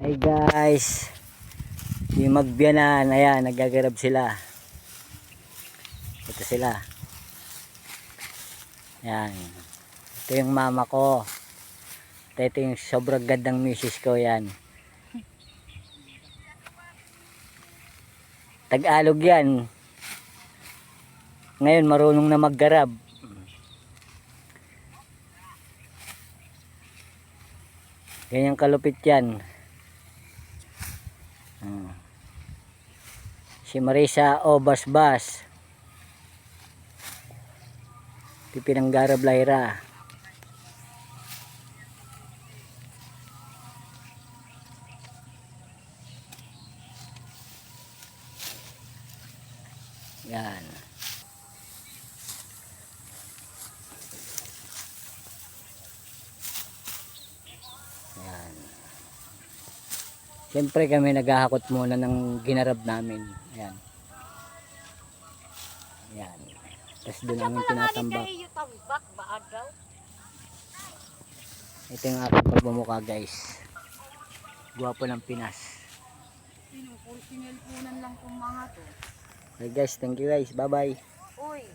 Hey guys, yung magbiyanan, ayan, nagagarab sila. Ito sila. Ayan. Ito yung mama ko. Ito yung sobrang gandang misis ko, yan. Tag-alog yan. Ngayon marunong na maggarab. Ganyang kalupit yan. Si Marisa Obasbas. Pipinanggarab Lyra. Yan. Yan. Siyempre kami naghahakot muna ng ginarab namin. Yan. Yan. Tapos doon namin tinatambak. Ito yung aking pagbumukha guys. Guwapo ng Pinas. Sinelpunan lang kung mga to. Okay guys, thank you guys. Bye bye. Uy.